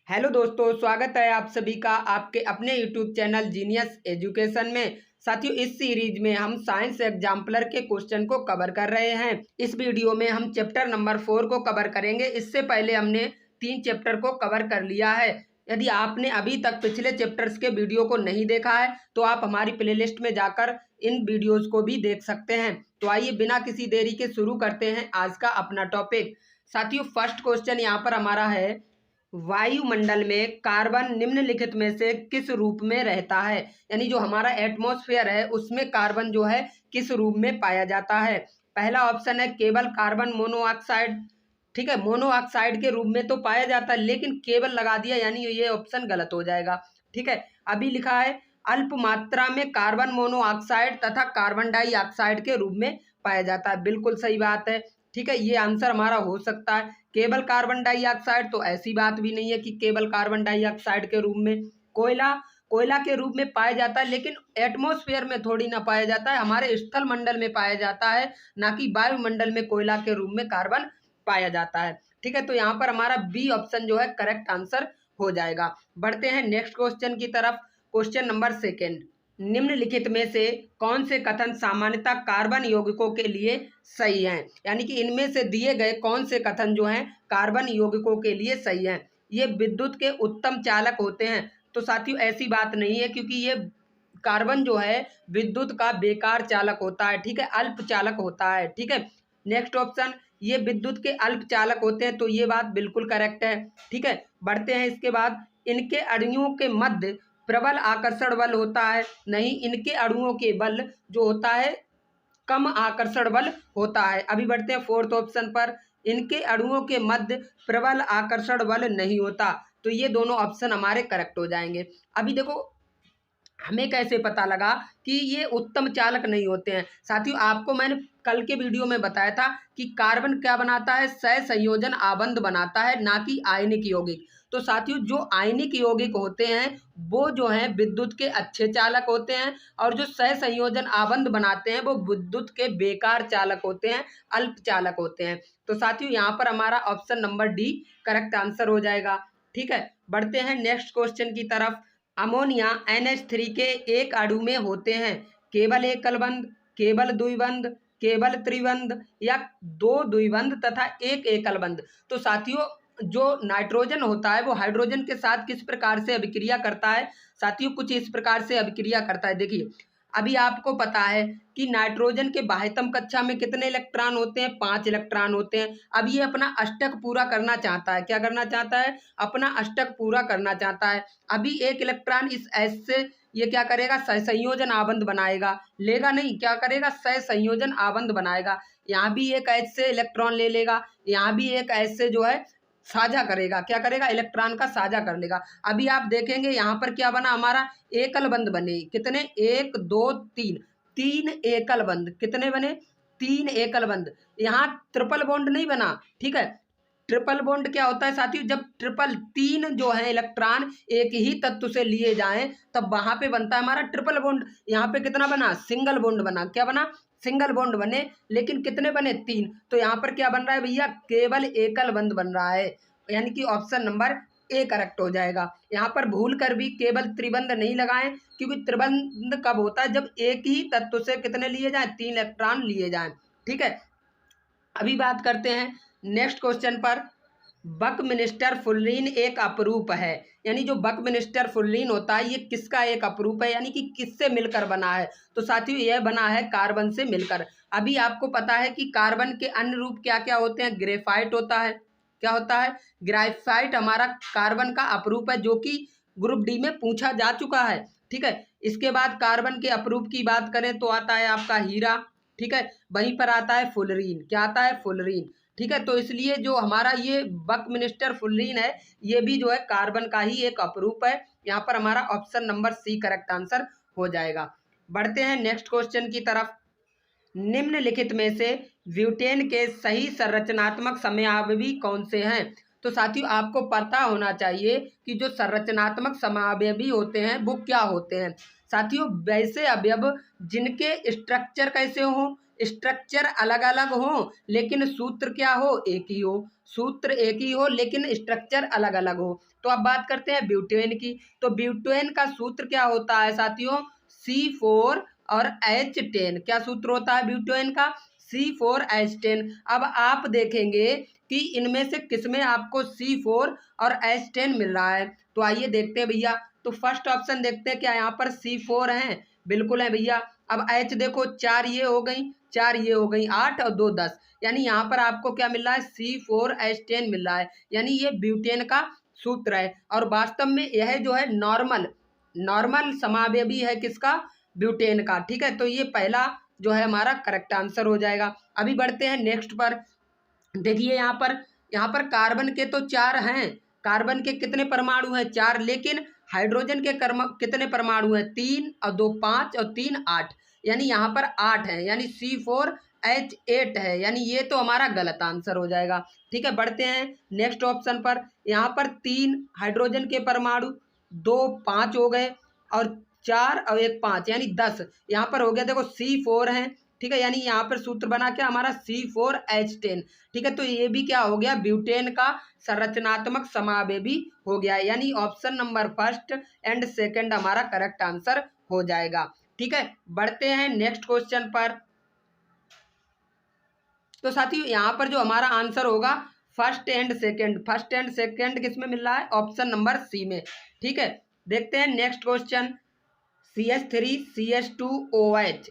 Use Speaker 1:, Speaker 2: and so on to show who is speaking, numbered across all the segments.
Speaker 1: Hello दोस्तों, स्वागत है आप सभी का आपके अपने यूट्यूब चैनल जीनियस एजुकेशन में। साथियों, इस सीरीज में हम साइंस एग्जाम्पलर के क्वेश्चन को कवर कर रहे हैं। इस वीडियो में हम चैप्टर नंबर 4 को कवर करेंगे। इससे पहले हमने 3 चैप्टर को कवर कर लिया है। यदि आपने अभी तक पिछले चैप्टर्स के वीडियो को नहीं देखा है तो आप हमारी प्लेलिस्ट में जाकर इन वीडियोज को भी देख सकते हैं। तो आइए बिना किसी देरी के शुरू करते हैं आज का अपना टॉपिक। साथियों, फर्स्ट क्वेश्चन यहाँ पर हमारा है, वायुमंडल में कार्बन निम्नलिखित में से किस रूप में रहता है। यानी जो हमारा एटमॉस्फेयर है उसमें कार्बन जो है किस रूप में पाया जाता है। पहला ऑप्शन है केवल कार्बन मोनोऑक्साइड। ठीक है, मोनोऑक्साइड के रूप में तो पाया जाता है लेकिन केवल लगा दिया, यानी ये ऑप्शन गलत हो जाएगा। ठीक है, अभी लिखा है अल्प मात्रा में कार्बन मोनोऑक्साइड तथा कार्बन डाइऑक्साइड के रूप में पाया जाता है। बिल्कुल सही बात है। ठीक है, ये आंसर हमारा हो सकता है। केवल कार्बन डाइऑक्साइड तो ऐसी बात भी नहीं है कि केवल कार्बन डाइऑक्साइड के रूप में। कोयला के रूप में पाया जाता है लेकिन एटमॉस्फेयर में थोड़ी ना पाया जाता है, हमारे स्थल मंडल में पाया जाता है, ना कि वायुमंडल में कोयला के रूप में कार्बन पाया जाता है। ठीक है, तो यहाँ पर हमारा बी ऑप्शन जो है करेक्ट आंसर हो जाएगा। बढ़ते हैं नेक्स्ट क्वेश्चन की तरफ। क्वेश्चन नंबर 2, निम्नलिखित में से कौन से कथन सामान्यतः कार्बन यौगिकों के लिए सही हैं। यानी कि इनमें से दिए गए कौन से कथन जो हैं कार्बन यौगिकों के लिए सही हैं। ये विद्युत के उत्तम चालक होते हैं। तो साथियों, ऐसी बात नहीं है, क्योंकि ये कार्बन जो है विद्युत का बेकार चालक होता है। ठीक है, अल्प चालक होता है। ठीक है, नेक्स्ट ऑप्शन, ये विद्युत के अल्प चालक होते हैं, तो ये बात बिल्कुल करेक्ट है। ठीक है, बढ़ते हैं इसके बाद, इनके अणुओं के मध्य प्रबल आकर्षण बल होता है। नहीं, इनके अणुओं के बल जो होता है कम आकर्षण बल होता है। अभी बढ़ते हैं फोर्थ ऑप्शन पर, इनके अणुओं के मध्य प्रबल आकर्षण बल नहीं होता। तो ये दोनों ऑप्शन हमारे करेक्ट हो जाएंगे। अभी देखो, हमें कैसे पता लगा कि ये उत्तम चालक नहीं होते हैं। साथियों, आपको मैंने कल के वीडियो में बताया था कि कार्बन क्या बनाता है, सहसंयोजन आबंध बनाता है, ना कि आयनिक यौगिक। तो साथियों, जो आयनिक यौगिक होते हैं वो जो हैं विद्युत के अच्छे चालक होते हैं, और जो सहसंयोजन आबंध बनाते हैं वो विद्युत के बेकार चालक होते हैं, अल्प चालक होते हैं। तो साथियों, यहाँ पर हमारा option number D correct answer हो जाएगा। ठीक है, बढ़ते हैं नेक्स्ट क्वेश्चन की तरफ। अमोनिया NH3 के एक अणु में होते हैं केवल एकल बंध, केवल द्विबंध, केवल त्रिबंध या 2 द्विबंध तथा 1 एकल बंध। तो साथियों, जो नाइट्रोजन होता है वो हाइड्रोजन के साथ किस प्रकार से अभिक्रिया करता है। साथियों, कुछ इस प्रकार से अभिक्रिया करता है। देखिए, अभी आपको पता है कि नाइट्रोजन के बाह्यतम कक्षा में कितने इलेक्ट्रॉन होते हैं, 5 इलेक्ट्रॉन होते हैं। अब ये अपना अष्टक पूरा करना चाहता है। क्या करना चाहता है? अपना अष्टक पूरा करना चाहता है। अभी 1 इलेक्ट्रॉन इस एस से ये क्या करेगा, सहसंयोजन आबंध बनाएगा। लेगा नहीं, क्या करेगा, सहसंयोजन आबंध बनाएगा। यहाँ भी एक एच से इलेक्ट्रॉन ले लेगा, यहाँ भी एक एच से जो है साझा करेगा। क्या करेगा, इलेक्ट्रॉन का साझा कर लेगा। अभी आप देखेंगे यहाँ पर क्या बना हमारा, एकल बंध बने। कितने, 1 2 3, 3 एकल बंध। कितने बने, 3 एकल बंध। यहाँ ट्रिपल बॉन्ड नहीं बना। ठीक है, ट्रिपल बॉन्ड क्या होता है साथियों, जब ट्रिपल 3 जो है इलेक्ट्रॉन एक ही तत्व से लिए जाएं तब वहां पे बनता है हमारा ट्रिपल बॉन्ड। यहाँ पे कितना बना, सिंगल बॉन्ड बना। क्या बना, सिंगल बॉन्ड बने, लेकिन कितने बने, 3। तो यहाँ पर क्या बन रहा है भैया, केवल एकल बंध बन रहा है। यानी कि ऑप्शन नंबर ए करेक्ट हो जाएगा। यहाँ पर भूल कर भी केवल त्रिबंध नहीं लगाएं, क्योंकि त्रिबंध कब होता है, जब एक ही तत्व से कितने लिए जाएं, 3 इलेक्ट्रॉन लिए जाएं। ठीक है, अभी बात करते हैं नेक्स्ट क्वेश्चन पर। बकमिनिस्टर फुल्लीन एक अपरूप है। यानी जो बकमिनिस्टर फुल्लीन होता है ये किसका एक अपरूप है, यानी कि किससे मिलकर बना है। तो साथियों, यह बना है कार्बन से मिलकर। अभी आपको पता है कि कार्बन के अन्य रूप क्या क्या होते हैं, ग्रेफाइट होता है। क्या होता है, ग्रेफाइट हमारा कार्बन का अपरूप है, जो कि ग्रुप डी में पूछा जा चुका है। ठीक है, इसके बाद कार्बन के अपरूप की बात करें तो आता है आपका हीरा। ठीक है, वहीं पर आता है फुलरीन। क्या आता है, फुलरीन। ठीक है, तो इसलिए जो हमारा ये बकमिनिस्टर फुल्लीन है ये भी जो है कार्बन का ही एक अपरूप है। यहाँ पर हमारा option number C correct answer हो जाएगा। बढ़ते हैं नेक्स्ट क्वेश्चन की तरफ। निम्नलिखित में से ब्यूटेन के सही संरचनात्मक समयावयवी कौन से हैं। तो साथियों, आपको पता होना चाहिए कि जो संरचनात्मक समयावयवी होते हैं वो क्या होते हैं। साथियों, वैसे अवयव जिनके स्ट्रक्चर कैसे हो, स्ट्रक्चर अलग अलग हो लेकिन सूत्र क्या हो, एक ही हो, सूत्र एक ही हो लेकिन स्ट्रक्चर अलग अलग हो। तो अब बात करते हैं ब्यूटेन की। तो ब्यूटेन का सूत्र क्या होता है साथियों, C4 और H10। क्या सूत्र होता है ब्यूटेन का, C4H10। अब आप देखेंगे कि इनमें से किसमें आपको C4 और H10 मिल रहा है। तो आइए देखते हैं भैया। तो फर्स्ट ऑप्शन देखते हैं, क्या यहाँ पर C4 है, बिल्कुल है भैया। अब H देखो, 4 ये हो गई, 4 ये हो गई, 8 और 2 10, यानी यहाँ पर आपको क्या मिल रहा है, C4H10 मिल रहा है, यानी ये ब्यूटेन का सूत्र है। और वास्तव में यह जो है नॉर्मल नॉर्मल समावेशी है किसका, ब्यूटेन का। ठीक है, तो ये पहला जो है हमारा करेक्ट आंसर हो जाएगा। अभी बढ़ते हैं नेक्स्ट पर। देखिए यहाँ पर कार्बन के तो 4 हैं, कार्बन के कितने परमाणु हैं, 4, लेकिन हाइड्रोजन के कितने परमाणु हैं, 3 और 2 5 और 3 8, यानी यहाँ पर 8 है, यानी C4H8 है, यानी ये तो हमारा गलत आंसर हो जाएगा। ठीक है, बढ़ते हैं नेक्स्ट ऑप्शन पर। यहाँ पर 3 हाइड्रोजन के परमाणु, 2 5 हो गए और 4 और 1 5, यानी 10 यहाँ पर हो गया। देखो C4 है, ठीक है, यानी यहाँ पर सूत्र बना क्या हमारा, C4H10। ठीक है, तो ये भी क्या हो गया, ब्यूटेन का संरचनात्मक समावेशी हो गया, यानी option number first and second हमारा करेक्ट आंसर हो जाएगा। ठीक है, बढ़ते हैं नेक्स्ट क्वेश्चन पर। तो साथियों यहाँ पर जो हमारा आंसर होगा फर्स्ट एंड सेकंड किस में मिल रहा है, ऑप्शन नंबर सी में। ठीक है, देखते हैं नेक्स्ट क्वेश्चन। CH3CH2OH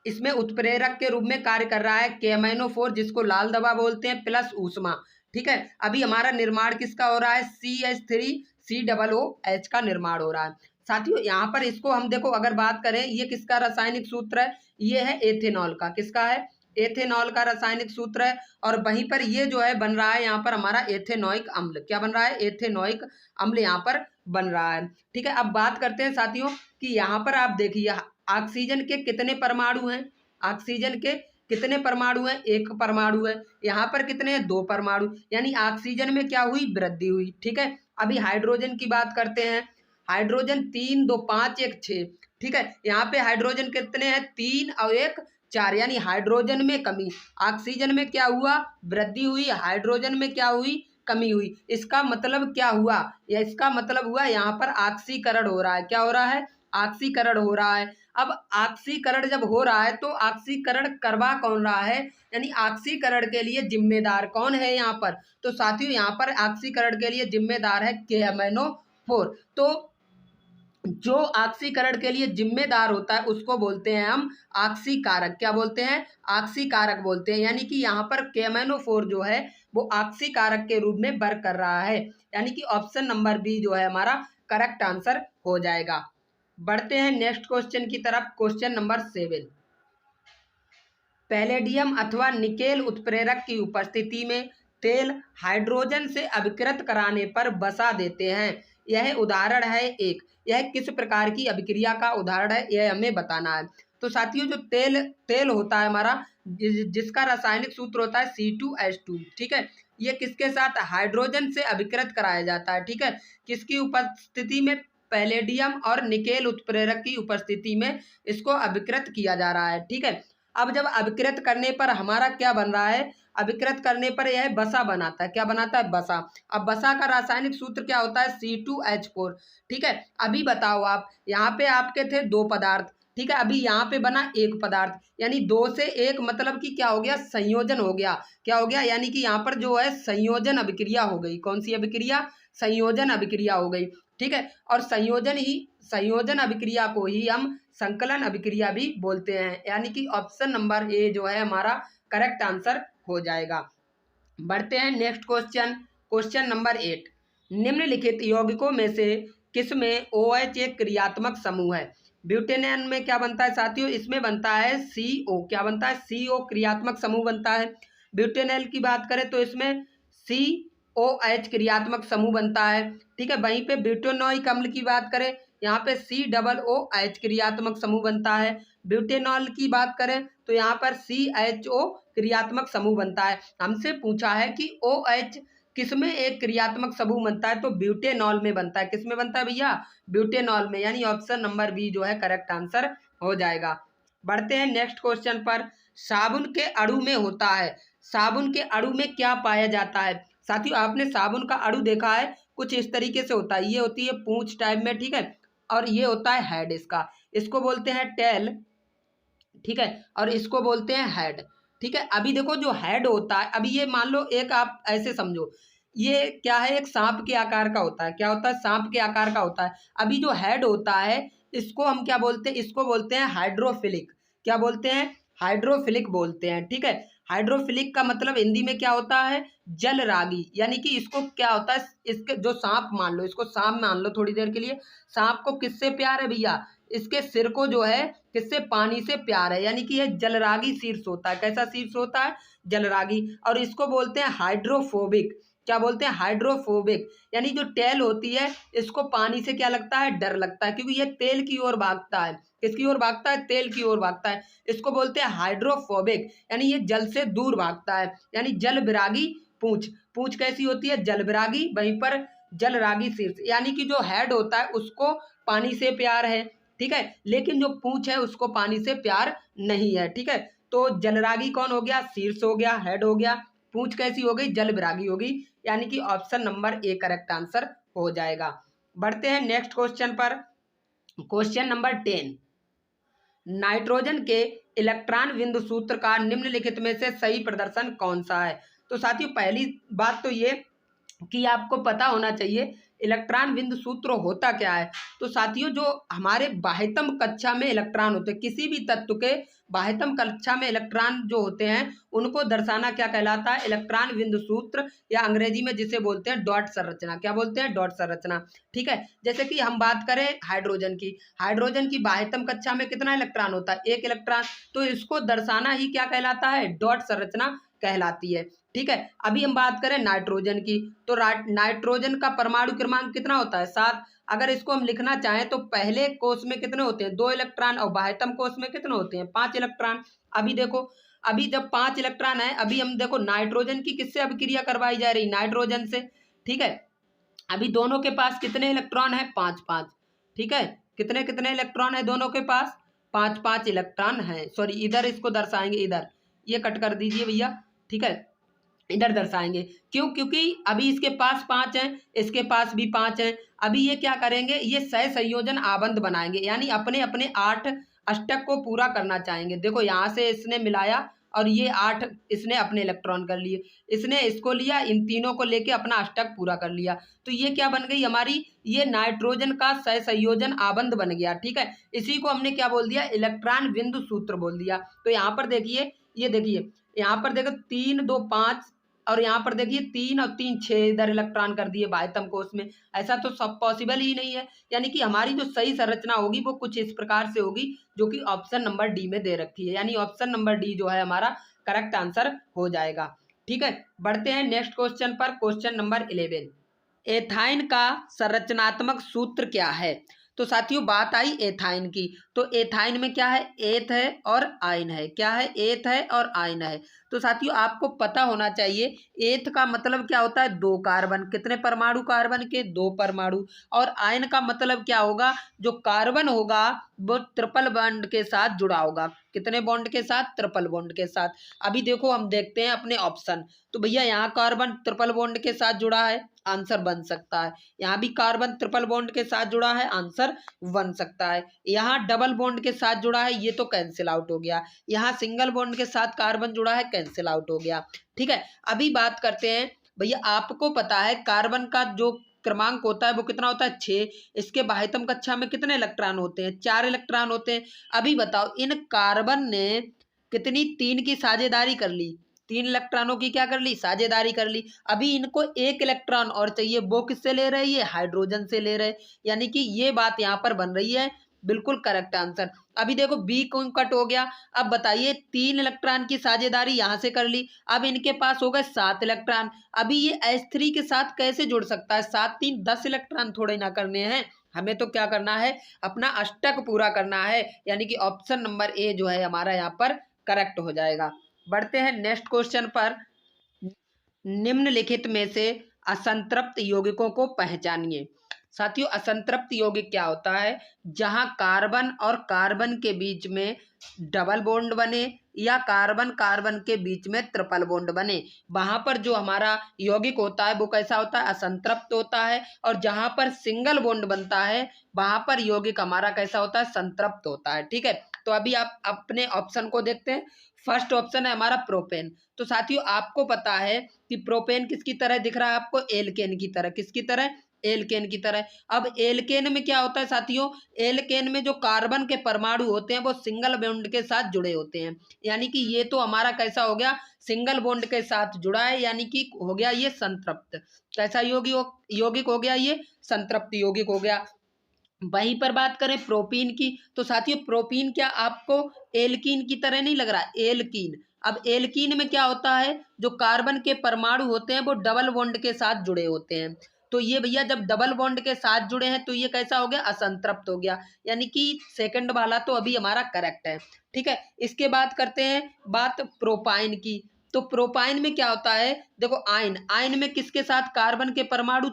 Speaker 1: इसमें उत्प्रेरक के रूप में कार्य कर रहा है KMnO4, जिसको लाल दवा बोलते हैं, प्लस ऊष्मा। ठीक है, अभी हमारा निर्माण किसका हो रहा है, CH3COOH का निर्माण हो रहा है। साथियों यहाँ पर इसको हम देखो, अगर बात करें ये किसका रासायनिक सूत्र है, ये है एथेनॉल का। किसका है, एथेनॉल का रासायनिक सूत्र है। और वहीं पर ये जो है बन रहा है यहाँ पर हमारा एथेनोइक अम्ल। क्या बन रहा है, एथेनोइक अम्ल यहाँ पर बन रहा है। ठीक है, अब बात करते हैं साथियों कि यहाँ पर आप देखिए ऑक्सीजन के कितने परमाणु हैं, ऑक्सीजन के कितने परमाणु हैं, एक परमाणु है। यहाँ पर कितने हैं, 2 परमाणु, यानी ऑक्सीजन में क्या हुई, वृद्धि हुई। ठीक है, अभी हाइड्रोजन की बात करते हैं। हाइड्रोजन 3 2 5 1 6। ठीक है, यहाँ पे हाइड्रोजन कितने हैं, 3 और 1 4, यानी हाइड्रोजन में कमी, ऑक्सीजन में क्या हुआ, वृद्धि हुई, हाइड्रोजन में क्या हुई, कमी हुई। इसका मतलब क्या हुआ, या इसका मतलब हुआ यहाँ पर ऑक्सीकरण हो रहा है। क्या हो रहा है, ऑक्सीकरण हो रहा है। अब ऑक्सीकरण जब हो रहा है तो ऑक्सीकरण करवा कौन रहा है, यानी ऑक्सीकरण के लिए जिम्मेदार कौन है यहाँ पर, तो साथियों यहाँ पर ऑक्सीकरण के लिए जिम्मेदार है KMnO4। तो जो ऑक्सीकरण के लिए जिम्मेदार होता है उसको बोलते हैं हम ऑक्सीकारक। क्या बोलते हैं, ऑक्सीकारक बोलते हैं, यानी कि यहाँ पर KMnO4 जो है वो ऑक्सीकारक के रूप में वर्क कर रहा है, यानी कि ऑप्शन नंबर बी जो है हमारा करेक्ट आंसर हो जाएगा। बढ़ते हैं नेक्स्ट क्वेश्चन की तरफ, क्वेश्चन नंबर 7। पैलेडियम अथवा निकेल उत्प्रेरक की उपस्थिति में तेल हाइड्रोजन से अभिकृत कराने पर बसा देते हैं, यह उदाहरण है एक, यह किस प्रकार की अभिक्रिया का उदाहरण है, यह हमें बताना है। तो साथियों जो तेल होता है हमारा, जिसका रासायनिक सूत्र होता है C2H2। ठीक है, ये किसके साथ, हाइड्रोजन से अभिकृत कराया जाता है। ठीक है, किसकी उपस्थिति में, पैलेडियम और निकेल उत्प्रेरक की उपस्थिति में इसको अभिकृत किया जा रहा है। ठीक है, अब जब अभिकृत करने पर हमारा क्या बन रहा है, अभिकृत करने पर यह बसा बनाता है। क्या बनाता है, बसा। अब बसा का रासायनिक सूत्र क्या होता है, C2H4। ठीक है, अभी बताओ आप, यहाँ पे आपके थे 2 पदार्थ, ठीक है, अभी यहाँ पे बना 1 पदार्थ, यानी 2 से 1 मतलब कि क्या हो गया, संयोजन हो गया। क्या हो गया, यानी कि यहाँ पर जो है संयोजन अभिक्रिया हो गई। कौन सी अभिक्रिया, संयोजन अभिक्रिया हो गई। ठीक है, और संयोजन अभिक्रिया को ही हम संकलन अभिक्रिया भी बोलते हैं, यानी कि ऑप्शन नंबर ए जो है हमारा करेक्ट आंसर हो जाएगा। बढ़ते हैं नेक्स्ट क्वेश्चन, क्वेश्चन नंबर 8। निम्नलिखित यौगिकों में से किसमें OH एक क्रियात्मक समूह है। ब्यूटेनियन में क्या बनता है साथियों, इसमें बनता है CO। क्या बनता है, CO क्रियात्मक समूह बनता है। ब्यूटेनॉल की बात करें तो इसमें COH क्रियात्मक समूह बनता है। ठीक है, वहीं पे ब्यूटेनोइक अम्ल की बात करें, यहाँ पे COOH क्रियात्मक समूह बनता है। ब्यूटेनॉल की बात करें तो यहाँ पर CHO क्रियात्मक समूह बनता है। हमसे पूछा है कि OH किसमें एक क्रियात्मक समूह बनता है, तो ब्यूटेनॉल में बनता है। किसमें बनता है भैया, ब्यूटेनॉल में, यानी ऑप्शन नंबर बी जो है करेक्ट आंसर हो जाएगा। बढ़ते हैं नेक्स्ट क्वेश्चन पर। साबुन के अणु में होता है। साबुन के अणु में क्या पाया जाता है? साथियों आपने साबुन का अणु देखा है, कुछ इस तरीके से होता है। ये होती है पूंछ टाइप में, ठीक है, और ये होता है हेड इसका, इसको बोलते हैं टेल, ठीक है, और इसको बोलते हैं हेड, ठीक है। अभी देखो जो हेड होता है, अभी ये मान लो एक आप ऐसे समझो, ये क्या है, एक सांप के आकार का होता है। क्या होता है? सांप के आकार का होता है। अभी जो हेड होता है इसको हम क्या बोलते हैं? इसको बोलते हैं हाइड्रोफिलिक। क्या बोलते हैं? हाइड्रोफिलिक बोलते हैं, ठीक है। हाइड्रोफिलिक का मतलब हिंदी में क्या होता है? जलरागी। यानी कि इसको क्या होता है, इसके जो सांप मान लो, इसको सांप मान लो थोड़ी देर के लिए। सांप को किससे प्यार है भैया? इसके सिर को जो है किससे? पानी से प्यार है। यानी कि यह जलरागी शीर्ष होता है। कैसा शीर्ष होता है? जलरागी। और इसको बोलते हैं हाइड्रोफोबिक। क्या बोलते हैं? हाइड्रोफोबिक। यानी जो टेल होती है इसको पानी से क्या लगता है? डर लगता है, क्योंकि ये तेल की ओर भागता है। किसकी ओर भागता है? तेल की ओर भागता है। इसको बोलते हैं हाइड्रोफोबिक, यानी ये जल से दूर भागता है। यानी जल विरागी पूंछ। पूंछ कैसी होती है? जल विरागी, वहीं पर जलरागी शीर्ष। यानी कि जो हेड होता है उसको पानी से प्यार है, ठीक है, लेकिन जो पूंछ है उसको पानी से प्यार नहीं है, ठीक है। तो जलरागी कौन हो गया? शीर्ष हो गया, हेड हो गया। पूंछ कैसी हो गई? जल विरागी होगी। यानी कि option number A correct answer हो जाएगा। बढ़ते हैं नेक्स्ट क्वेश्चन पर। क्वेश्चन नंबर 10, नाइट्रोजन के इलेक्ट्रॉन बिंदु सूत्र का निम्नलिखित में से सही प्रदर्शन कौन सा है? तो साथियों पहली बात तो ये कि आपको पता होना चाहिए इलेक्ट्रॉन बिंदु सूत्र होता क्या है। तो साथियों जो हमारे बाह्यतम कक्षा में इलेक्ट्रॉन होते हैं, किसी भी तत्व के बाह्यतम कक्षा में इलेक्ट्रॉन जो होते हैं उनको दर्शाना क्या कहलाता है? इलेक्ट्रॉन बिंदु सूत्र, या अंग्रेजी में जिसे बोलते हैं डॉट संरचना। क्या बोलते हैं? डॉट संरचना, ठीक है। जैसे कि हम बात करें हाइड्रोजन की, हाइड्रोजन की बाह्यतम कक्षा में कितना इलेक्ट्रॉन होता है? एक इलेक्ट्रॉन। तो इसको दर्शाना ही क्या कहलाता है? डॉट संरचना कहलाती है, ठीक है। अभी हम बात करें नाइट्रोजन की, तो नाइट्रोजन का परमाणु क्रमांक कितना होता है? 7। अगर इसको हम लिखना चाहें तो पहले कोष में कितने होते हैं? 2 इलेक्ट्रॉन, और बाह्यतम कोष में कितने होते हैं? 5 इलेक्ट्रॉन। अभी देखो, अभी जब 5 इलेक्ट्रॉन है, अभी हम देखो नाइट्रोजन की किससे अभिक्रिया करवाई जा रही? नाइट्रोजन से, ठीक है। अभी दोनों के पास कितने इलेक्ट्रॉन है? 5-5, ठीक है। कितने कितने इलेक्ट्रॉन है दोनों के पास? 5-5 इलेक्ट्रॉन है। सॉरी, इधर इसको दर्शाएंगे, इधर ये कट कर दीजिए भैया, ठीक है, इधर दर्शाएंगे। क्यों? क्योंकि अभी इसके पास 5 हैं, इसके पास भी 5 हैं। अभी ये क्या करेंगे? ये सह संयोजन आबंध बनाएंगे, यानी अपने अपने 8 अष्टक को पूरा करना चाहेंगे। देखो यहाँ से इसने मिलाया और ये 8 इसने अपने इलेक्ट्रॉन कर लिए, इसने इसको लिया, इन तीनों को लेके अपना अष्टक पूरा कर लिया। तो ये क्या बन गई हमारी? ये नाइट्रोजन का सह संयोजन आबंध बन गया, ठीक है। इसी को हमने क्या बोल दिया? इलेक्ट्रॉन बिंदु सूत्र बोल दिया। तो यहाँ पर देखिए, ये देखिए, यहाँ पर देखो 3 2 5, और यहाँ पर देखिए 3 और 3 6 इधर इलेक्ट्रॉन कर दिए बाह्यतम कोष में। ऐसा तो सब पॉसिबल ही नहीं है। यानी कि हमारी जो सही संरचना होगी वो कुछ इस प्रकार से होगी, जो कि ऑप्शन नंबर डी में दे रखी है। यानी ऑप्शन नंबर डी जो है हमारा करेक्ट आंसर हो जाएगा, ठीक है। बढ़ते हैं नेक्स्ट क्वेश्चन पर। क्वेश्चन नंबर 11, एथाइन का संरचनात्मक सूत्र क्या है? तो साथियों बात आई एथाइन की, तो एथाइन में क्या है? एथ है और आयन है। क्या है? एथ है और आयन है। तो साथियों आपको पता होना चाहिए एथ का मतलब क्या होता है? 2 कार्बन। कितने परमाणु कार्बन के? 2 परमाणु। और आयन का मतलब क्या होगा? जो कार्बन होगा वो ट्रिपल बॉन्ड के साथ जुड़ा होगा। कितने बॉन्ड के साथ? ट्रिपल बॉन्ड के साथ। अभी देखो हम देखते हैं अपने ऑप्शन। तो भैया यहाँ कार्बन ट्रिपल बॉन्ड के साथ जुड़ा है, आंसर बन सकता है। यहाँ भी कार्बन ट्रिपल बॉन्ड के साथ जुड़ा है, आंसर बन सकता है। यहाँ डबल बॉन्ड के साथ जुड़ा है, ये तो कैंसिल आउट हो गया। यहाँ सिंगल बॉन्ड के साथ कार्बन जुड़ा है, कैंसिल आउट हो गया, ठीक है। अभी बात करते हैं भैया, आपको पता है कार्बन का जो क्रमांक होता है वो कितना होता है? 6। इसके बाह्यतम कक्षा में कितने इलेक्ट्रॉन होते हैं? 4 इलेक्ट्रॉन होते हैं। अभी बताओ इन कार्बन ने कितनी 3 की साझेदारी कर ली? 3 इलेक्ट्रॉनों की क्या कर ली? साझेदारी कर ली। अभी इनको 1 इलेक्ट्रॉन और चाहिए, वो किससे ले रहे हैं? ये हाइड्रोजन से ले रहे हैं। यानी कि ये बात यहाँ पर बन रही है, बिल्कुल करेक्ट आंसर। अभी देखो बी कौन कट हो गया। अब बताइए 3 इलेक्ट्रॉन की साझेदारी यहाँ से कर ली, अब इनके पास हो गए 7 इलेक्ट्रॉन। अभी ये H3 के साथ कैसे जुड़ सकता है? 7 3 10 इलेक्ट्रॉन थोड़े ना करने हैं, हमें तो क्या करना है? अपना अष्टक पूरा करना है। यानी कि ऑप्शन नंबर ए जो है हमारा यहाँ पर करेक्ट हो जाएगा। बढ़ते हैं नेक्स्ट क्वेश्चन पर। निम्नलिखित में से असंतृप्त यौगिकों को पहचानिए। साथियों असंतृप्त यौगिक क्या होता है? जहां कार्बन और कार्बन के बीच में डबल बॉन्ड बने या कार्बन कार्बन के बीच में ट्रिपल बॉन्ड बने। वहां पर जो हमारा यौगिक होता है वो कैसा होता है, असंतृप्त होता है, और जहां पर सिंगल बॉन्ड बनता है वहां पर यौगिक हमारा कैसा होता है, संतृप्त होता है। ठीक है, तो अभी आप अपने ऑप्शन को देखते हैं। फर्स्ट ऑप्शन है हमारा प्रोपेन। तो साथियों आपको पता है कि प्रोपेन किसकी तरह दिख रहा है आपको, एल्केन की तरह। किसकी तरह, एल्केन की तरह। अब एल्केन में क्या होता है साथियों, एल्केन में जो कार्बन के परमाणु होते हैं वो सिंगल बॉन्ड के साथ जुड़े होते हैं, यानी कि ये तो हमारा कैसा हो गया, सिंगल बॉन्ड के साथ जुड़ा है, यानी कि हो गया ये संतृप्त। कैसा यौगिक हो गया, ये संतृप्त यौगिक हो गया। वहीं पर बात करें प्रोपीन की, तो साथियों प्रोपीन क्या आपको एल्कीन की तरह नहीं लग रहा, एल्कीन। अब एल्कीन में क्या होता है, जो कार्बन के परमाणु होते हैं वो डबल बॉन्ड के साथ जुड़े होते हैं। तो ये भैया जब डबल बॉन्ड के साथ जुड़े हैं तो ये कैसा हो गया, असंतृप्त हो गया, यानी कि सेकंड वाला तो अभी हमारा करेक्ट है। ठीक है, इसके बाद करते हैं बात प्रोपाइन की। तो प्रोपाइन में क्या होता है, देखो आयन, आयन में किसके साथ, कार्बन के परमाणु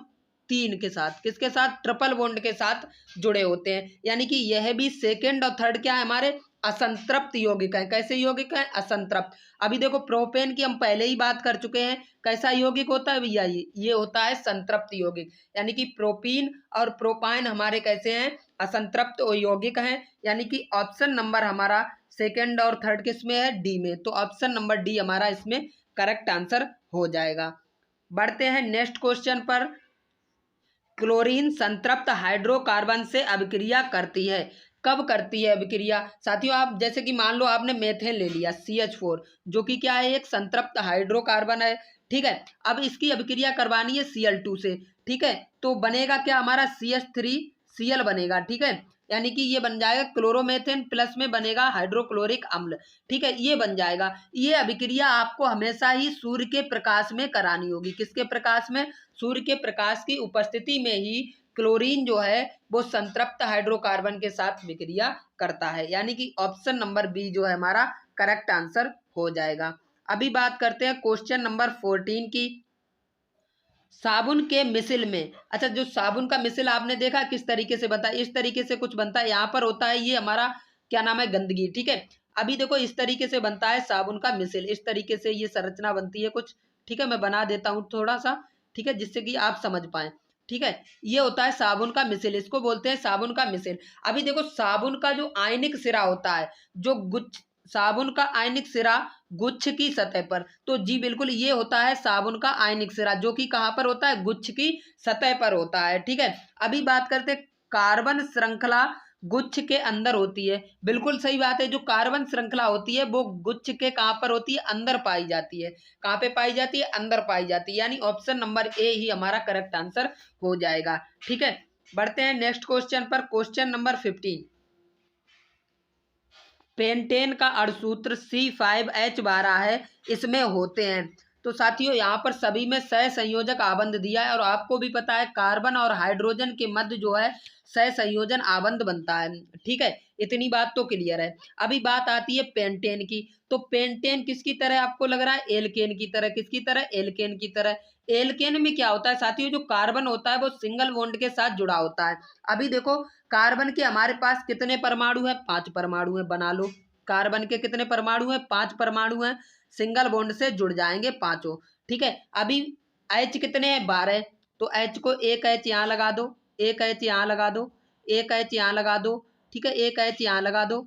Speaker 1: 3 के साथ, किसके साथ, ट्रिपल बॉन्ड के साथ जुड़े होते हैं, यानी कि यह भी सेकेंड और थर्ड क्या है हमारे, असंतृप्त यौगिक है। कैसे यौगिक है, असंतृप्त। अभी देखो प्रोपेन की हम पहले ही बात कर चुके हैं, कैसा यौगिक होता है भैया, ये होता है संतृप्त यौगिक, यानी कि प्रोपीन और प्रोपाइन हमारे कैसे हैं, असंतृप्त यौगिक हैं, यानी कि ऑप्शन नंबर हमारा सेकेंड और थर्ड किस में है, डी में। तो ऑप्शन नंबर डी हमारा इसमें करेक्ट आंसर हो जाएगा। बढ़ते हैं नेक्स्ट क्वेश्चन पर। क्लोरीन संतृप्त हाइड्रोकार्बन से अभिक्रिया करती है, कब करती है अभिक्रिया साथियों, आप जैसे कि मान लो आपने मेथेन ले लिया CH4, जो कि क्या है, एक संतृप्त हाइड्रोकार्बन है। ठीक है, अब इसकी अभिक्रिया करवानी है Cl2 से। ठीक है, तो बनेगा क्या हमारा CH3Cl बनेगा। ठीक है, यानी कि ये बन जाएगा क्लोरोमेथेन प्लस में बनेगा हाइड्रोक्लोरिक अम्ल। ठीक है, ये बन जाएगा। ये अभिक्रिया आपको हमेशा ही सूर्य के प्रकाश में करानी होगी। किसके प्रकाश में, सूर्य के प्रकाश की उपस्थिति में ही क्लोरीन जो है वो संतृप्त हाइड्रोकार्बन के साथ विक्रिया करता है, यानी कि ऑप्शन नंबर बी जो है हमारा करेक्ट आंसर हो जाएगा। अभी बात करते हैं क्वेश्चन नंबर 14 की। साबुन के मिसिल में, अच्छा जो साबुन का मिसिल आपने देखा किस तरीके से बनता है, इस तरीके से कुछ बनता है। यहाँ पर होता है ये हमारा क्या नाम है, गंदगी। ठीक है, अभी देखो इस तरीके से बनता है साबुन का मिसिल, इस तरीके से ये संरचना बनती है कुछ। ठीक है, मैं बना देता हूँ थोड़ा सा, ठीक है, जिससे कि आप समझ पाए। ठीक है, ये होता है साबुन का मिसिल, इसको बोलते हैं साबुन का मिसिल। अभी देखो साबुन का जो आयनिक सिरा होता है, जो गुच्छ, साबुन का आयनिक सिरा गुच्छ की सतह पर, तो जी बिल्कुल ये होता है साबुन का आयनिक सिरा, जो कि कहाँ पर होता है, गुच्छ की सतह पर होता है। ठीक है, अभी बात करते हैं कार्बन श्रृंखला गुच्छ के अंदर होती है। बिल्कुल सही बात है, जो कार्बन श्रृंखला होती है वो गुच्छ के कहाँ पर होती है, अंदर पाई जाती है। कहाँ पे पाई जाती है, अंदर पाई जाती है, यानी ऑप्शन नंबर ए ही हमारा करेक्ट आंसर हो जाएगा। ठीक है, बढ़ते हैं नेक्स्ट क्वेश्चन पर। क्वेश्चन नंबर 15, पेंटेन का अणुसूत्र C5H12 है, इसमें होते हैं। तो साथियों यहाँ पर सभी में सह संयोजक आबंध दिया है, और आपको भी पता है कार्बन और हाइड्रोजन के मध्य जो है सह संयोजन आबंध बनता है। ठीक है, इतनी बात तो क्लियर है। अभी बात आती है पेंटेन की। तो पेंटेन किसकी तरह आपको लग रहा है, एल्केन की तरह। किसकी तरह, एल्केन की तरह। एल्केन में क्या होता है साथियों, जो कार्बन होता है वो सिंगल बॉन्ड के साथ जुड़ा होता है। अभी देखो कार्बन के हमारे पास कितने परमाणु है, 5 परमाणु है, बना लो। कार्बन के कितने परमाणु है, 5 परमाणु है, सिंगल बॉन्ड से जुड़ जाएंगे पांचों। ठीक है, अभी H कितने हैं, 12। तो H को एक H यहाँ लगा दो, एक H यहाँ लगा दो, एक H यहाँ लगा दो। ठीक है, एक H यहाँ लगा दो।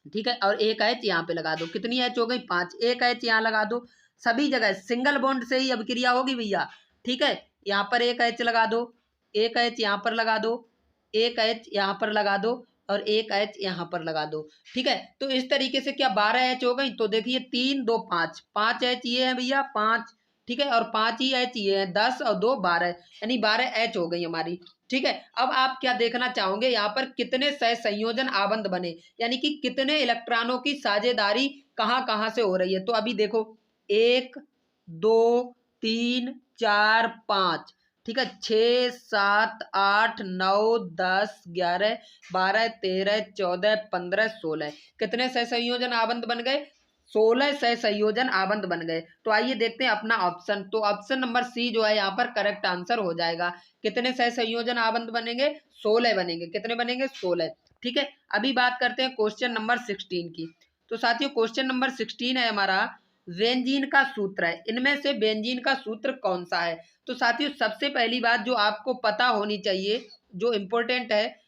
Speaker 1: ठीक है, और एक H यहाँ पे लगा दो। कितनी H हो गई, 5। एक H यहाँ लगा दो। सभी जगह सिंगल बॉन्ड से ही अभिक्रिया होगी भैया। ठीक है, यहाँ पर एक H लगा दो, एक H यहाँ पर लगा दो, एक H यहाँ पर लगा दो, और एक H यहाँ पर लगा दो। ठीक है, तो इस तरीके से क्या 12 H हो गई। तो देखिए 3 2 5, 5 H ये है भैया, 5। ठीक है, और 5 ही H ये है, 10 और 2 12, यानी 12 H हो गई हमारी। ठीक है, अब आप क्या देखना चाहोगे, यहाँ पर कितने सह संयोजन आबंध बने, यानी कि कितने इलेक्ट्रॉनों की साझेदारी कहाँ कहाँ से हो रही है। तो अभी देखो 1 2 3 4 5, ठीक है, 6 7 8 9 10 11 12 13 14 15 16, कितने सह संयोजन आबंध बन गए, 16 सह संयोजन आबंध बन गए। तो आइए देखते हैं अपना ऑप्शन। तो ऑप्शन नंबर सी जो है यहाँ पर करेक्ट आंसर हो जाएगा। कितने सह संयोजन आबंध बनेंगे, 16 बनेंगे। कितने बनेंगे, 16। ठीक है, अभी बात करते हैं क्वेश्चन नंबर 16 की। तो साथियों क्वेश्चन नंबर 16 है हमारा, बेंजीन का सूत्र है, इनमें से बेंजीन का सूत्र कौन सा है। तो साथियों सबसे पहली बात जो आपको पता होनी चाहिए, जो इम्पोर्टेंट है,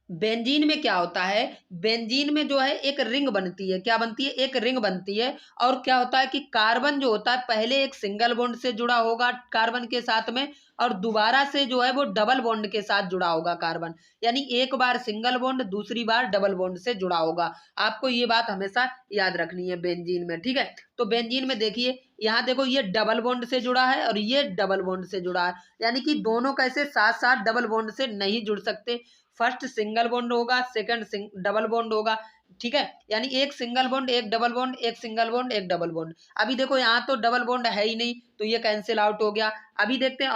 Speaker 1: बेंजीन में क्या होता है, बेंजीन में जो है एक रिंग बनती है, क्या बनती है, एक रिंग बनती है। और क्या होता है कि कार्बन जो होता है पहले एक सिंगल बॉन्ड से जुड़ा होगा कार्बन के साथ में, और दोबारा से जो है वो डबल बॉन्ड के साथ जुड़ा होगा कार्बन, यानी एक बार सिंगल बॉन्ड दूसरी बार डबल बॉन्ड से जुड़ा होगा। आपको ये बात हमेशा याद रखनी है बेंजीन में, ठीक है। तो बेंजीन में देखिए, यहाँ देखो ये डबल बॉन्ड से जुड़ा है और ये डबल बॉन्ड से जुड़ा है, यानी कि दोनों कैसे साथ साथ डबल बॉन्ड से नहीं जुड़ सकते। फर्स्ट सिंगल बॉन्ड होगा, सेकंड डबल बॉन्ड होगा, ठीक है, यानी एक सिंगल बॉन्ड एक डबल बॉन्ड, एक सिंगल बॉन्ड एक डबल बॉन्ड। अभी देखो यहाँ तो डबल बॉन्ड है ही नहीं, तो ये कैंसिल आउट हो गया। अभी देखते हैं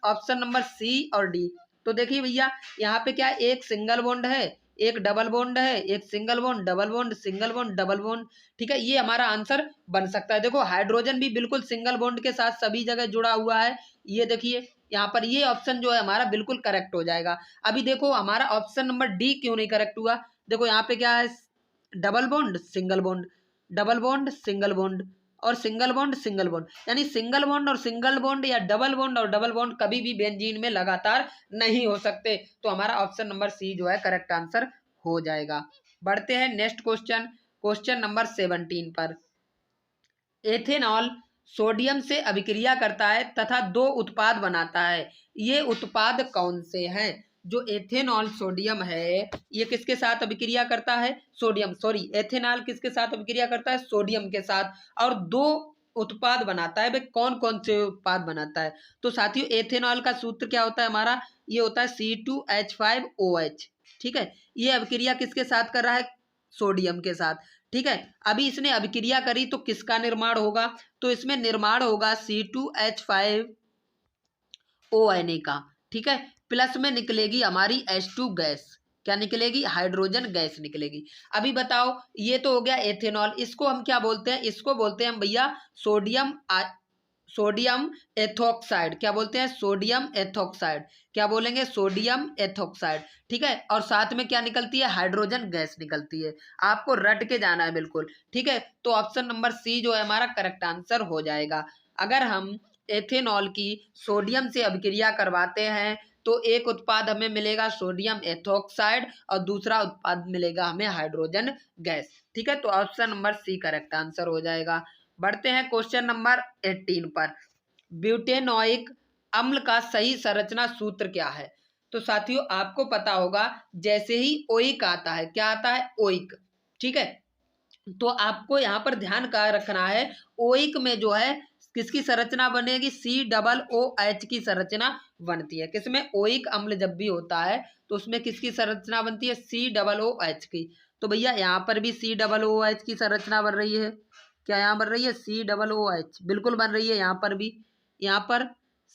Speaker 1: ऑप्शन नंबर सी और डी। तो देखिए भैया, यहाँ पे क्या है, एक सिंगल बॉन्ड है, एक डबल बॉन्ड है, एक single bond double bond single bond double bond, ठीक है, ये हमारा आंसर बन सकता है। देखो हाइड्रोजन भी बिल्कुल सिंगल बॉन्ड के साथ सभी जगह जुड़ा हुआ है, ये देखिए यहाँ पर, ये ऑप्शन जो है हमारा बिल्कुल करेक्ट हो जाएगा। अभी देखो हमारा ऑप्शन नंबर डी क्यों नहीं करेक्ट हुआ, देखो यहाँ पे क्या है, double bond single bond, double bond single bond और सिंगल बॉन्ड सिंगल बॉन्ड, यानी सिंगल बॉन्ड और सिंगल बॉन्ड या डबल बॉन्ड और डबल बॉन्ड कभी भी बेंजीन में लगातार नहीं हो सकते। तो हमारा ऑप्शन नंबर सी जो है करेक्ट आंसर हो जाएगा। बढ़ते हैं नेक्स्ट क्वेश्चन, क्वेश्चन नंबर 17 पर। एथेनॉल सोडियम से अभिक्रिया करता है तथा दो उत्पाद बनाता है, ये उत्पाद कौन से हैं। जो एथेनॉल सोडियम है, ये किसके साथ अभिक्रिया करता है, सोडियम, सॉरी एथेनॉल किसके साथ अभिक्रिया करता है, सोडियम के साथ, और दो उत्पाद बनाता है। भाई कौन कौन से उत्पाद बनाता है। तो साथियों एथेनॉल का सूत्र क्या होता है हमारा, ये होता है C2H5OH, ठीक है। ये अभिक्रिया किसके साथ कर रहा है, सोडियम के साथ, ठीक है। अभी इसने अभिक्रिया करी तो किसका निर्माण होगा, तो इसमें निर्माण होगा C2H5ONA का, ठीक है। प्लस में निकलेगी हमारी H2 गैस, क्या निकलेगी, हाइड्रोजन गैस निकलेगी। अभी बताओ, ये तो हो गया एथेनॉल, इसको हम क्या बोलते हैं, इसको बोलते हैं हम भैया सोडियम एथोक्साइड, क्या बोलते हैं, सोडियम एथोक्साइड, क्या बोलेंगे, सोडियम एथोक्साइड, ठीक है। और साथ में क्या निकलती है, हाइड्रोजन गैस निकलती है, आपको रट के जाना है बिल्कुल, ठीक है। तो ऑप्शन नंबर सी जो है हमारा करेक्ट आंसर हो जाएगा। अगर हम एथेनॉल की सोडियम से अभिक्रिया करवाते हैं तो एक उत्पाद हमें मिलेगा सोडियम एथोक्साइड और दूसरा उत्पाद मिलेगा हमें हाइड्रोजन गैस, ठीक है। तो option number C correct answer हो जाएगा। बढ़ते हैं क्वेश्चन नंबर 18 पर। ब्यूटेनोइक अम्ल का सही संरचना सूत्र क्या है। तो साथियों आपको पता होगा, जैसे ही ओइक आता है, क्या आता है, ओइक, ठीक है। तो आपको यहाँ पर ध्यान का रखना है, ओइक में जो है किसकी संरचना बनेगी, COOH की संरचना बनती है। किसमें, ओइक अम्ल जब भी होता है तो उसमें किसकी संरचना बनती है, COOH की। तो भैया यहाँ पर भी COOH की संरचना बन रही है, क्या यहाँ बन रही है, COOH बिल्कुल बन रही है। यहाँ पर भी, यहाँ पर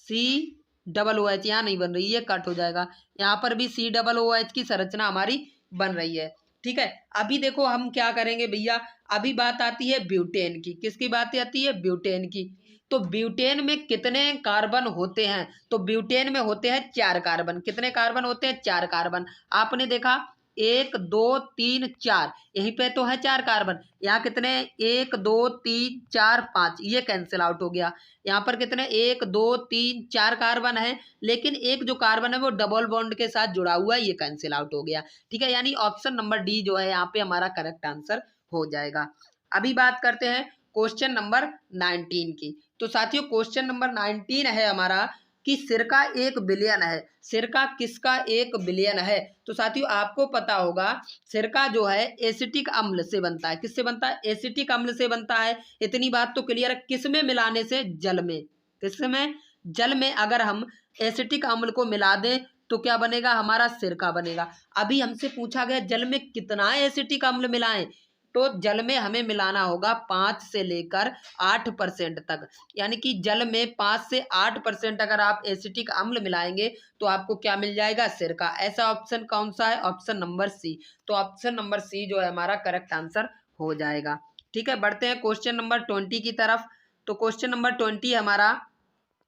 Speaker 1: COOH यहाँ नहीं बन रही, ये कट हो जाएगा। यहाँ पर भी COOH की संरचना हमारी बन रही है, ठीक है। अभी देखो हम क्या करेंगे भैया, अभी बात आती है ब्यूटेन की, किसकी बात आती है, ब्यूटेन की। तो ब्यूटेन में कितने कार्बन होते हैं, तो ब्यूटेन में होते हैं 4 कार्बन। कितने कार्बन होते हैं, 4 कार्बन। आपने देखा 1 2 3 4, यहीं पे तो है 4 कार्बन, यहाँ कितने, 1 2 3 4 5, ये कैंसिल आउट हो गया। यहाँ पर कितने, 1 2 3 4 कार्बन है, लेकिन एक जो कार्बन है वो डबल बॉन्ड के साथ जुड़ा हुआ है, ये कैंसिल आउट हो गया, ठीक है। यानी ऑप्शन नंबर डी जो है यहाँ पे हमारा करेक्ट आंसर हो जाएगा। अभी बात करते हैं क्वेश्चन नंबर 19 की। तो साथियों क्वेश्चन नंबर 19 है हमारा कि सिरका 1 बिलियन है, सिरका किसका 1 बिलियन है। तो साथियों आपको पता होगा, सिरका जो है एसिटिक अम्ल से बनता है, किससे बनता है, एसिटिक अम्ल से बनता है। इतनी बात तो क्लियर है, किसमें मिलाने से, जल में, किसमें, जल में अगर हम एसिटिक अम्ल को मिला दें तो क्या बनेगा, हमारा सिरका बनेगा। अभी हमसे पूछा गया जल में कितना एसिटिक अम्ल मिलाएं, तो जल में हमें मिलाना होगा 5 से लेकर 8% तक, यानी कि जल में 5 से 8% अगर आप एसिटिक अम्ल मिलाएंगे तो आपको क्या मिल जाएगा, सिरका। ऐसा ऑप्शन कौन सा है, ऑप्शन नंबर सी। तो ऑप्शन नंबर सी जो है हमारा करेक्ट आंसर हो जाएगा, ठीक है। बढ़ते हैं क्वेश्चन नंबर 20 की तरफ। तो क्वेश्चन नंबर 20 हमारा,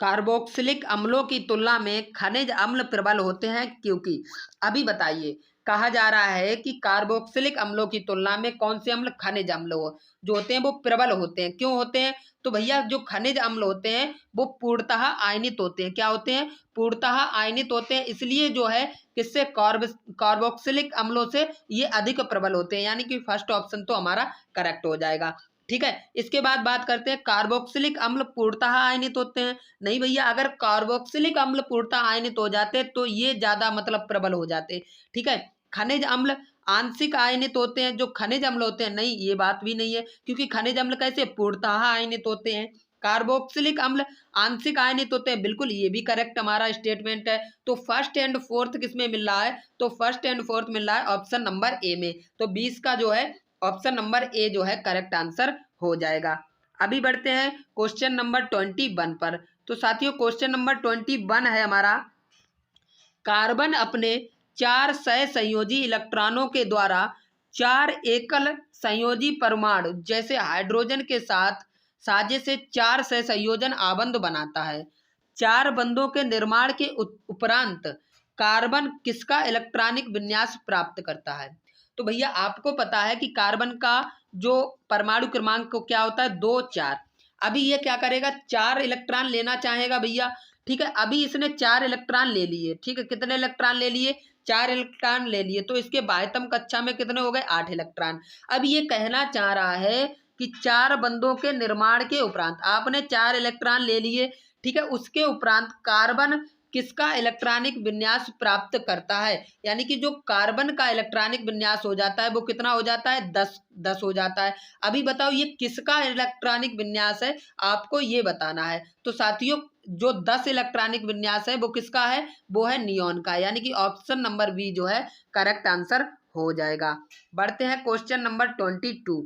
Speaker 1: कार्बोक्सिलिक अम्लों की तुलना में खनिज अम्ल प्रबल होते हैं क्योंकि। अभी बताइए, कहा जा रहा है कि कार्बोक्सिलिक अम्लों की तुलना में कौन से अम्ल खनिज अम्ल जो होते हैं वो प्रबल होते हैं। क्यों होते हैं? तो भैया जो खनिज अम्ल होते हैं वो पूर्णतः आयनित होते हैं। क्या होते हैं? पूर्णतः आयनित होते हैं। इसलिए जो है किससे, कार्बोक्सिलिक अम्लों से ये अधिक प्रबल होते हैं, यानी कि फर्स्ट ऑप्शन तो हमारा करेक्ट हो जाएगा। ठीक है, इसके बाद बात करते हैं कार्बोक्सिलिक अम्ल पूर्णतः आयनित होते हैं। नहीं भैया, अगर कार्बोक्सिलिक अम्ल पूर्णतः आयनित हो जाते तो ये ज्यादा मतलब प्रबल हो जाते। ठीक है, खनिज अम्ल आंशिक आयनित होते हैं। जो खनिज अम्ल होते हैं, नहीं, ये बात भी नहीं है, क्योंकि खनिज अम्ल कैसे पूर्णतः आयनित होते हैं। कार्बोक्सिलिक अम्ल आंशिक आयनित होते हैं, बिल्कुल ये भी करेक्ट हमारा स्टेटमेंट है। तो फर्स्ट एंड फोर्थ किसमें मिल रहा है? तो फर्स्ट एंड फोर्थ मिल रहा है ऑप्शन नंबर ए में। तो 20 का जो है ऑप्शन नंबर ए जो है करेक्ट आंसर हो जाएगा। अभी बढ़ते हैं क्वेश्चन नंबर 21 पर। तो साथियों क्वेश्चन नंबर 21 है हमारा, कार्बन अपने 4 सहसंयोजी इलेक्ट्रॉनों के द्वारा 4 एकल संयोजी परमाणु जैसे हाइड्रोजन के साथ साझे से 4 सहसंयोजन आबंध बनाता है। 4 बंधों के निर्माण के उपरांत कार्बन किसका इलेक्ट्रॉनिक विन्यास प्राप्त करता है? तो भैया आपको पता है कि कार्बन का जो परमाणु क्रमांक को क्या होता है, 2 4। अभी ये क्या करेगा, 4 इलेक्ट्रॉन लेना चाहेगा भैया। ठीक है, अभी इसने 4 इलेक्ट्रॉन ले लिए। ठीक है, कितने इलेक्ट्रॉन ले लिए? 4 इलेक्ट्रॉन ले लिए। तो इसके बाह्यतम कक्षा में कितने हो गए? 8 इलेक्ट्रॉन। अब ये कहना चाह रहा है कि 4 बंधों के निर्माण के उपरांत आपने 4 इलेक्ट्रॉन ले लिए। ठीक है, उसके उपरांत कार्बन किसका इलेक्ट्रॉनिक विन्यास प्राप्त करता है, यानी कि जो कार्बन का इलेक्ट्रॉनिक विन्यास हो जाता है वो कितना हो जाता है? 10 हो जाता है। अभी बताओ ये किसका इलेक्ट्रॉनिक विन्यास है, आपको ये बताना है। तो साथियों जो 10 इलेक्ट्रॉनिक विन्यास है वो किसका है? वो है नियॉन का, यानी कि ऑप्शन नंबर बी जो है करेक्ट आंसर हो जाएगा। बढ़ते हैं क्वेश्चन नंबर 22।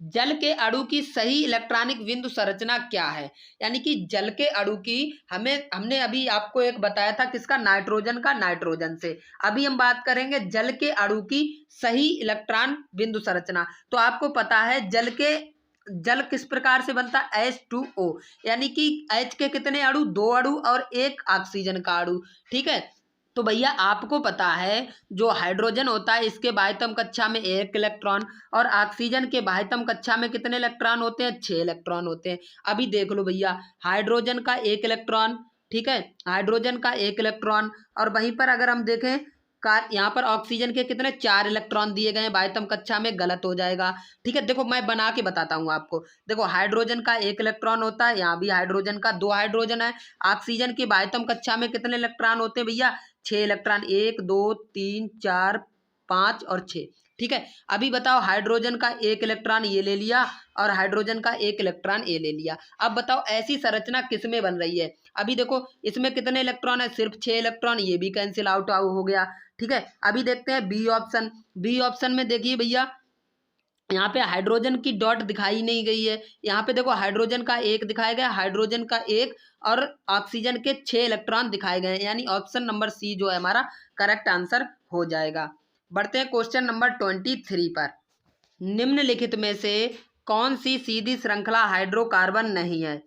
Speaker 1: जल के अणु की सही इलेक्ट्रॉनिक बिंदु संरचना क्या है? यानी कि जल के अणु की हमने अभी आपको एक बताया था किसका, नाइट्रोजन का, नाइट्रोजन से। अभी हम बात करेंगे जल के अणु की सही इलेक्ट्रॉन बिंदु संरचना। तो आपको पता है जल किस प्रकार से बनता है? H2O, यानी कि H के कितने अणु? 2 अणु और 1 ऑक्सीजन का अणु। ठीक है, तो भैया आपको पता है जो हाइड्रोजन होता है इसके बाह्यतम कक्षा में 1 इलेक्ट्रॉन और ऑक्सीजन के बाह्यतम कक्षा में कितने इलेक्ट्रॉन होते हैं? 6 इलेक्ट्रॉन होते हैं। अभी देख लो भैया, हाइड्रोजन का 1 इलेक्ट्रॉन, ठीक है, हाइड्रोजन का 1 इलेक्ट्रॉन, और वहीं पर अगर हम देखें यहाँ पर ऑक्सीजन के कितने? 4 इलेक्ट्रॉन दिए गए हैं बाह्यतम कक्षा में, गलत हो जाएगा। ठीक है, देखो मैं बना के बताता हूँ आपको। देखो हाइड्रोजन का 1 इलेक्ट्रॉन होता है, यहाँ भी हाइड्रोजन का 2 हाइड्रोजन है। ऑक्सीजन के बाह्यतम कक्षा में कितने इलेक्ट्रॉन होते हैं भैया? 6 इलेक्ट्रॉन, 1 2 3 4 5 और 6। ठीक है, अभी बताओ हाइड्रोजन का 1 इलेक्ट्रॉन ये ले लिया और हाइड्रोजन का 1 इलेक्ट्रॉन ये ले लिया। अब बताओ ऐसी संरचना किस में बन रही है? अभी देखो इसमें कितने इलेक्ट्रॉन है? सिर्फ 6 इलेक्ट्रॉन, ये भी कैंसिल आउट हो गया। ठीक है, अभी देखते हैं बी ऑप्शन। बी ऑप्शन में देखिए भैया, यहाँ पे हाइड्रोजन की डॉट दिखाई नहीं गई है। यहाँ पे देखो हाइड्रोजन का 1 दिखाया गया, हाइड्रोजन का 1 और ऑक्सीजन के 6 इलेक्ट्रॉन दिखाए गए हैं, यानी ऑप्शन नंबर सी जो है हमारा करेक्ट आंसर हो जाएगा। बढ़ते हैं क्वेश्चन नंबर 23 पर। निम्नलिखित में से कौन सी सीधी श्रृंखला हाइड्रोकार्बन नहीं है?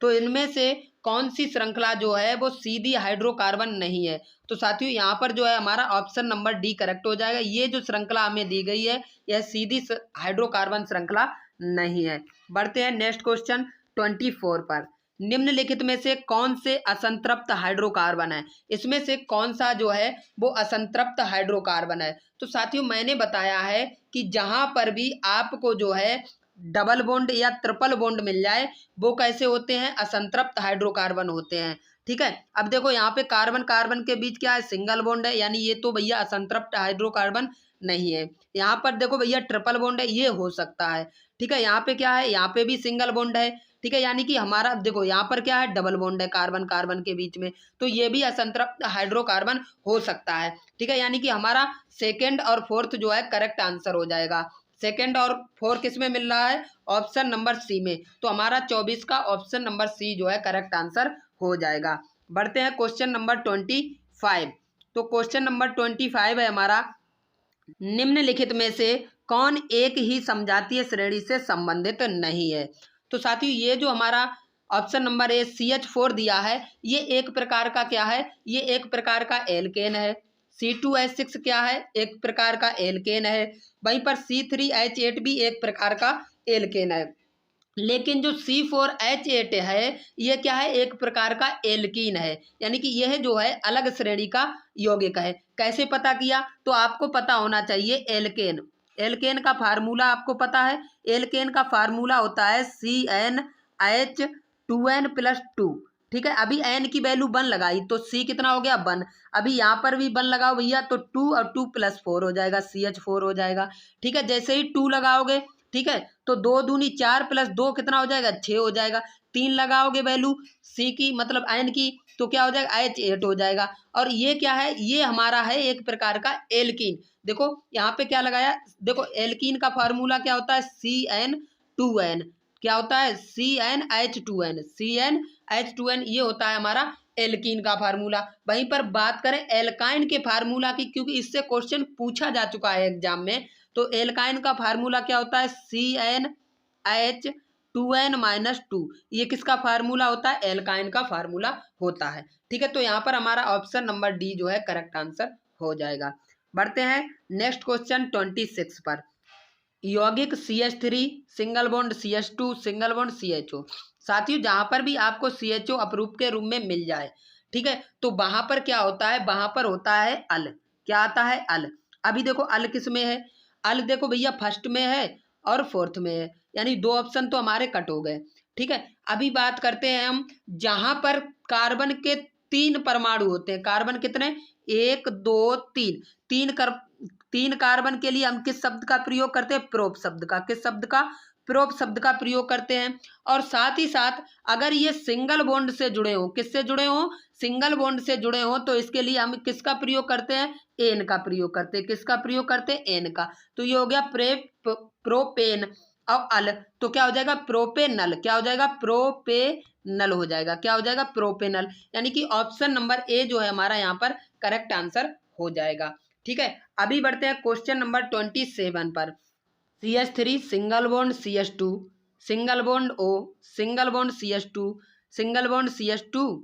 Speaker 1: तो इनमें से कौन सी श्रृंखला जो है वो सीधी हाइड्रोकार्बन नहीं है? तो साथियों यहाँ पर जो है हमारा ऑप्शन नंबर डी करेक्ट हो जाएगा। ये जो श्रृंखला हमें दी गई है यह सीधी हाइड्रोकार्बन श्रृंखला नहीं है। बढ़ते हैं नेक्स्ट क्वेश्चन 24 पर। निम्नलिखित में से कौन से असंतृप्त हाइड्रोकार्बन है? इसमें से कौन सा जो है वो असंतृप्त हाइड्रोकार्बन है? तो साथियों मैंने बताया है कि जहां पर भी आपको जो है डबल बॉन्ड या ट्रिपल बॉन्ड मिल जाए वो कैसे होते हैं? असंतृप्त हाइड्रोकार्बन होते हैं। ठीक है, अब देखो यहाँ पे कार्बन कार्बन के बीच क्या है? सिंगल बॉन्ड है, यानी ये तो भैया असंतृप्त हाइड्रोकार्बन नहीं है। यहाँ पर देखो भैया ट्रिपल बॉन्ड है, ये हो सकता है। ठीक है, यहाँ पे क्या है? यहाँ पे भी सिंगल बॉन्ड है। ठीक है, यानी कि हमारा देखो यहाँ पर क्या है? डबल बॉन्ड है कार्बन कार्बन के बीच में, तो ये भी असंतृप्त हाइड्रोकार्बन हो सकता है। ठीक है, यानी कि हमारा सेकेंड और फोर्थ जो है करेक्ट आंसर हो जाएगा। सेकेंड और फोर्थ किस में मिल रहा है? ऑप्शन नंबर सी में। तो हमारा 24 का ऑप्शन नंबर सी जो है करेक्ट आंसर हो जाएगा। बढ़ते हैं क्वेश्चन नंबर 25। तो क्वेश्चन नंबर 25 है हमारा, निम्नलिखित में से कौन एक ही समजातीय श्रेणी से संबंधित नहीं है? तो साथियों ये जो हमारा ऑप्शन नंबर ए CH4 दिया है, ये एक प्रकार का क्या है? ये एक प्रकार का एल्केन है। C2H6 क्या है, एक प्रकार का एल्केन है। वहीं पर C3H8 भी एक प्रकार का एल्केन है। लेकिन जो C4H8 है ये क्या है, एक प्रकार का एल्कीन है, यानी कि यह जो है अलग श्रेणी का यौगिक है। कैसे पता किया, तो आपको पता होना चाहिए एल्केन। एल्केन का फार्मूला आपको पता है, एल्केन का फार्मूला होता है CnH2n+2। ठीक है, अभी n की वैल्यू 1 लगाई तो C कितना हो गया 1। अभी यहाँ पर भी 1 लगाओ भैया तो 2 और 2+4 हो जाएगा, CH4 हो जाएगा। ठीक है, जैसे ही 2 लगाओगे, ठीक है, तो 2 दूनी 4 + 2 कितना हो जाएगा 6 हो जाएगा। 3 लगाओगे वैल्यू C की मतलब n की तो क्या हो जाएगा H8 हो जाएगा। और ये क्या है, ये हमारा है एक प्रकार का एल्कीन। देखो यहाँ पे क्या लगाया, देखो एल्कीन का फार्मूला क्या होता है CN2N, क्या होता है CnH2n, CnH2n ये होता है हमारा एल्कीन का फार्मूला। वहीं पर बात करें एल्काइन के फार्मूला की, क्योंकि इससे क्वेश्चन पूछा जा चुका है एग्जाम में, तो एल्काइन का फार्मूला क्या होता है CnH2n-2। ये किसका फार्मूला होता है, एल्काइन का फार्मूला होता है। ठीक है, तो यहाँ पर हमारा ऑप्शन नंबर डी जो है करेक्ट आंसर हो जाएगा। बढ़ते हैं नेक्स्ट क्वेश्चन 26 पर। यौगिक CH3 single bond CH2 single bond CHO। साथियों जहां पर भी आपको CHO अपरूप के रूप में मिल जाए, ठीक है, तो वहां पर क्या होता है, वहां पर होता है अल। क्या आता है, अल। अभी देखो अल किस में है, अल देखो भैया फर्स्ट में है और फोर्थ में है, यानी 2 ऑप्शन तो हमारे कट हो गए। ठीक है, अभी बात करते हैं हम जहां पर कार्बन के 3 परमाणु होते हैं। कार्बन कितने, 1 2 3, 3 कार्बन के लिए हम किस शब्द का प्रयोग करते हैं, प्रोप शब्द का। किस शब्द का, प्रोप शब्द का प्रयोग करते हैं। और साथ ही साथ अगर ये सिंगल बॉन्ड से जुड़े हों, किससे जुड़े हों, सिंगल बॉन्ड से जुड़े हों, तो इसके लिए हम किसका प्रयोग करते हैं, एन का प्रयोग करते हैं। किसका प्रयोग करते हैं, एन का। तो ये हो गया प्रोपेन। और अल तो क्या हो जाएगा, प्रोपेनल। क्या हो जाएगा, प्रोपेनल हो जाएगा। क्या हो जाएगा, प्रोपेनल। यानी कि ऑप्शन नंबर ए जो है हमारा यहाँ पर करेक्ट आंसर हो जाएगा। ठीक है, अभी बढ़ते हैं क्वेश्चन नंबर 27 पर। CH3 single bond CH2 single bond O single bond CH2 single bond CH2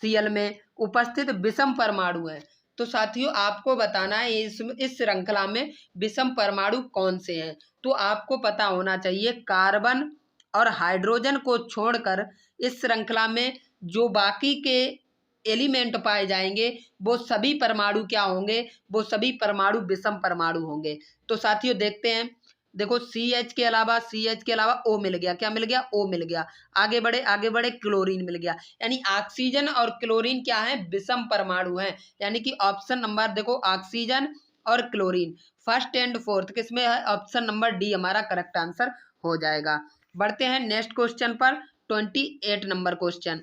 Speaker 1: Cl में उपस्थित विषम परमाणु है। तो साथियों आपको बताना है इस श्रृंखला में विषम परमाणु कौन से हैं। तो आपको पता होना चाहिए कार्बन और हाइड्रोजन को छोड़कर इस श्रृंखला में जो बाकी के एलिमेंट पाए जाएंगे वो सभी परमाणु क्या होंगे, वो सभी परमाणु विषम परमाणु होंगे। तो साथियों देखते हैं, देखो CH के अलावा O मिल गया। क्या मिल गया, O मिल गया। आगे बढ़े क्लोरीन मिल गया। यानी ऑक्सीजन और क्लोरीन क्या है, विषम परमाणु हैं। यानी कि ऑप्शन नंबर देखो ऑक्सीजन और क्लोरीन फर्स्ट एंड फोर्थ किसमें है, ऑप्शन नंबर डी हमारा करेक्ट आंसर हो जाएगा। बढ़ते हैं नेक्स्ट क्वेश्चन पर, 28 नंबर क्वेश्चन।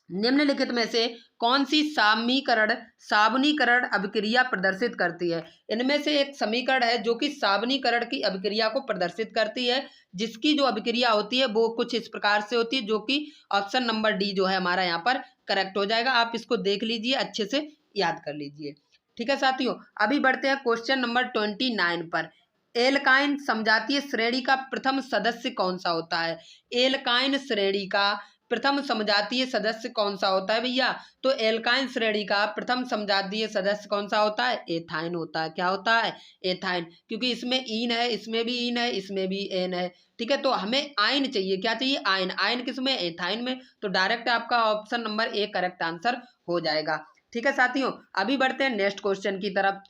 Speaker 1: निम्नलिखित में से कौन सी साबुनीकरण अभिक्रिया प्रदर्शित करती है। इनमें से एक समीकरण है जो कि साबुनीकरण की अभिक्रिया को प्रदर्शित करती है, जिसकी जो अभिक्रिया होती है वो कुछ इस प्रकार से होती है, जो कि ऑप्शन नंबर डी जो है हमारा यहाँ पर करेक्ट हो जाएगा। आप इसको देख लीजिए, अच्छे से याद कर लीजिए। ठीक है साथियों, अभी बढ़ते हैं क्वेश्चन नंबर 29 पर। एल्काइन समजातीय श्रेणी का प्रथम सदस्य कौन सा होता है। एल्काइन श्रेणी का प्रथम समजातीय सदस्य कौन सा होता है भैया, तो एल्काइन श्रेणी का प्रथम समजातीय सदस्य कौन सा होता है, एथाइन होता है। क्या होता है, एथाइन, क्योंकि इसमें ईन है, इसमें भी ईन है, इसमें भी एन है। ठीक है, तो हमें आयन चाहिए। क्या चाहिए, आयन। आयन किसमें, एथाइन में। तो डायरेक्ट आपका option number A correct answer हो जाएगा। ठीक है साथियों, अभी बढ़ते हैं नेक्स्ट क्वेश्चन की तरफ।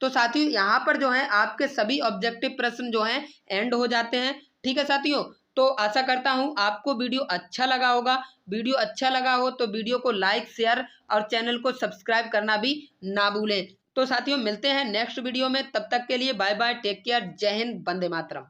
Speaker 1: तो साथियों यहाँ पर जो है आपके सभी ऑब्जेक्टिव प्रश्न जो हैं एंड हो जाते हैं। ठीक है साथियों, तो आशा करता हूँ आपको वीडियो अच्छा लगा होगा। वीडियो अच्छा लगा हो तो वीडियो को लाइक शेयर और चैनल को सब्सक्राइब करना भी ना भूलें। तो साथियों मिलते हैं नेक्स्ट वीडियो में, तब तक के लिए बाय बाय, टेक केयर, जय हिंद, वंदे मातरम।